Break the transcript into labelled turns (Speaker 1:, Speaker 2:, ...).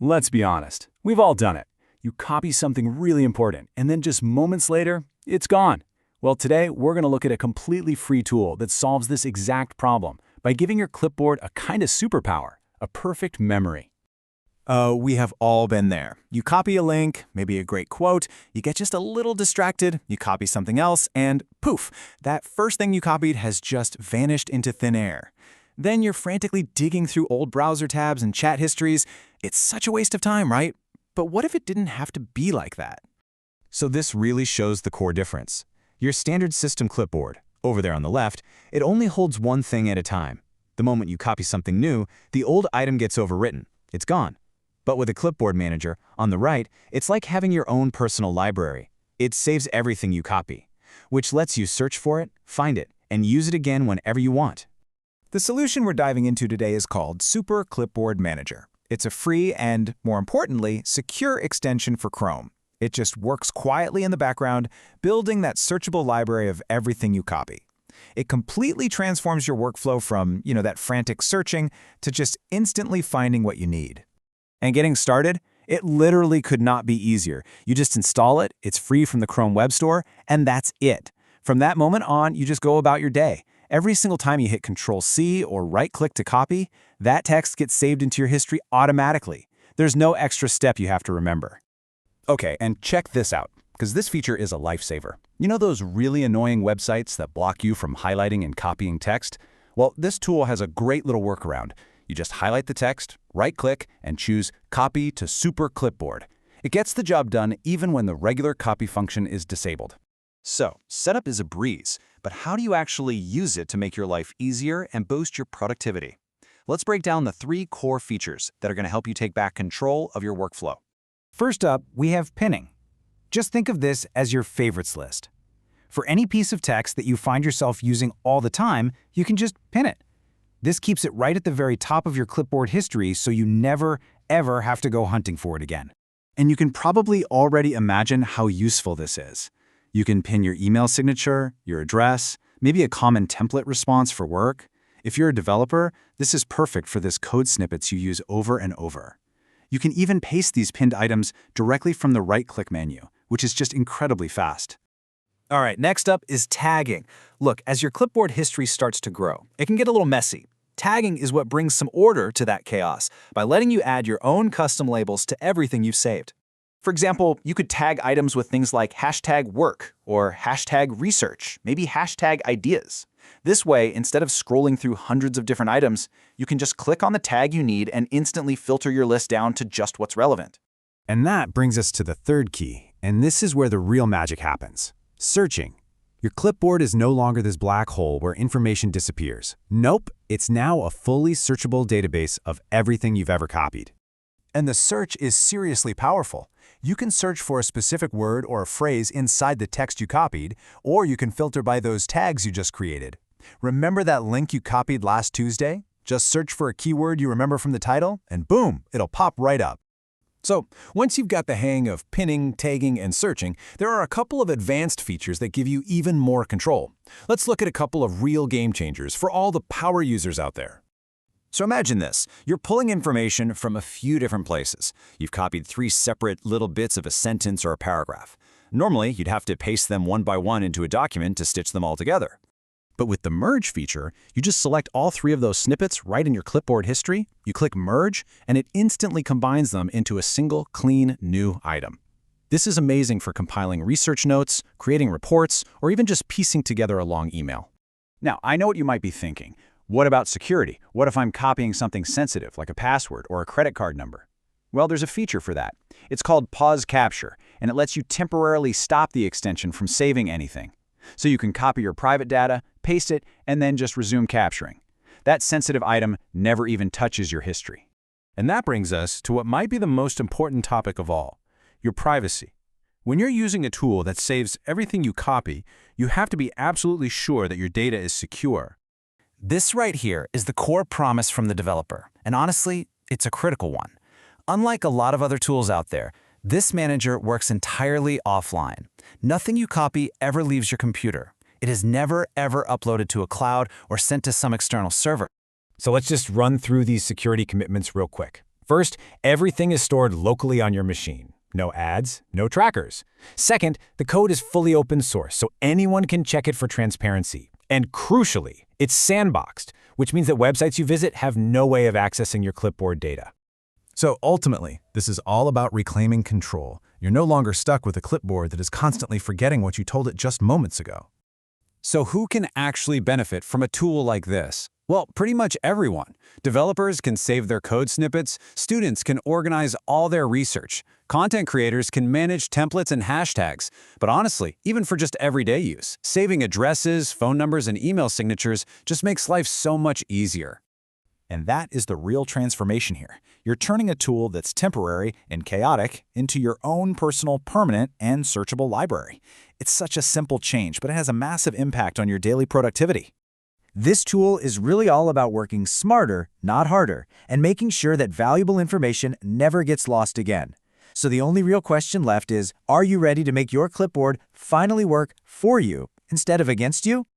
Speaker 1: Let's be honest, we've all done it. You copy something really important, and then just moments later, it's gone. Well, today we're going to look at a completely free tool that solves this exact problem by giving your clipboard a kind of superpower, a perfect memory.
Speaker 2: Oh, we have all been there. You copy a link, maybe a great quote, you get just a little distracted, you copy something else, and poof, that first thing you copied has just vanished into thin air. Then you're frantically digging through old browser tabs and chat histories. It's such a waste of time, right? But what if it didn't have to be like that? So this really shows the core difference. Your standard system clipboard, over there on the left, it only holds one thing at a time. The moment you copy something new, the old item gets overwritten. It's gone. But with a clipboard manager, on the right, it's like having your own personal library. It saves everything you copy, which lets you search for it, find it, and use it again whenever you want. The solution we're diving into today is called Super Clipboard Manager. It's a free and, more importantly, secure extension for Chrome. It just works quietly in the background, building that searchable library of everything you copy. It completely transforms your workflow from, that frantic searching to just instantly finding what you need. And getting started, it literally could not be easier. You just install it, it's free from the Chrome Web Store, and that's it. From that moment on, you just go about your day. Every single time you hit Control-C or right-click to copy, that text gets saved into your history automatically. There's no extra step you have to remember.
Speaker 1: Okay, and check this out, because this feature is a lifesaver. You know those really annoying websites that block you from highlighting and copying text? Well, this tool has a great little workaround. You just highlight the text, right-click, and choose Copy to Super Clipboard. It gets the job done even when the regular copy function is disabled. So, setup is a breeze, but how do you actually use it to make your life easier and boost your productivity? Let's break down the 3 core features that are going to help you take back control of your workflow.
Speaker 2: First up, we have pinning. Just think of this as your favorites list. For any piece of text that you find yourself using all the time, you can just pin it. This keeps it right at the very top of your clipboard history so you never, ever have to go hunting for it again.
Speaker 1: And you can probably already imagine how useful this is. You can pin your email signature, your address, maybe a common template response for work. If you're a developer, this is perfect for this code snippets you use over and over. You can even paste these pinned items directly from the right-click menu, which is just incredibly fast.
Speaker 2: All right, next up is tagging. Look, as your clipboard history starts to grow, it can get a little messy. Tagging is what brings some order to that chaos by letting you add your own custom labels to everything you've saved. For example, you could tag items with things like #work or #research, maybe #ideas. This way, instead of scrolling through hundreds of different items, you can just click on the tag you need and instantly filter your list down to just what's relevant.
Speaker 1: And that brings us to the third key, and this is where the real magic happens. Searching. Your clipboard is no longer this black hole where information disappears. Nope, it's now a fully searchable database of everything you've ever copied. And the search is seriously powerful. You can search for a specific word or a phrase inside the text you copied, or you can filter by those tags you just created. Remember that link you copied last Tuesday? Just search for a keyword you remember from the title, and boom, it'll pop right up. So, once you've got the hang of pinning, tagging, and searching, there are a couple of advanced features that give you even more control. Let's look at a couple of real game changers for all the power users out there. So imagine this. You're pulling information from a few different places. You've copied 3 separate little bits of a sentence or a paragraph. Normally, you'd have to paste them one by one into a document to stitch them all together. But with the Merge feature, you just select all 3 of those snippets right in your clipboard history, you click Merge, and it instantly combines them into a single, clean, new item. This is amazing for compiling research notes, creating reports, or even just piecing together a long email. Now, I know what you might be thinking. What about security? What if I'm copying something sensitive, like a password or a credit card number? Well, there's a feature for that. It's called Pause Capture, and it lets you temporarily stop the extension from saving anything. So you can copy your private data, paste it, and then just resume capturing. That sensitive item never even touches your history. And that brings us to what might be the most important topic of all, your privacy. When you're using a tool that saves everything you copy, you have to be absolutely sure that your data is secure.
Speaker 2: This right here is the core promise from the developer, and honestly, it's a critical one. Unlike a lot of other tools out there, this manager works entirely offline. Nothing you copy ever leaves your computer. It is never, ever uploaded to a cloud or sent to some external server.
Speaker 1: So let's just run through these security commitments real quick. First, everything is stored locally on your machine. No ads, no trackers. Second, the code is fully open source, so anyone can check it for transparency. And crucially, it's sandboxed, which means that websites you visit have no way of accessing your clipboard data.
Speaker 2: So ultimately, this is all about reclaiming control. You're no longer stuck with a clipboard that is constantly forgetting what you told it just moments ago.
Speaker 1: So who can actually benefit from a tool like this? Well, pretty much everyone. Developers can save their code snippets, students can organize all their research, content creators can manage templates and hashtags. But honestly, even for just everyday use, saving addresses, phone numbers, and email signatures just makes life so much easier.
Speaker 2: And that is the real transformation here. You're turning a tool that's temporary and chaotic into your own personal, permanent, and searchable library. It's such a simple change, but it has a massive impact on your daily productivity.
Speaker 3: This tool is really all about working smarter, not harder, and making sure that valuable information never gets lost again. So the only real question left is, are you ready to make your clipboard finally work for you instead of against you?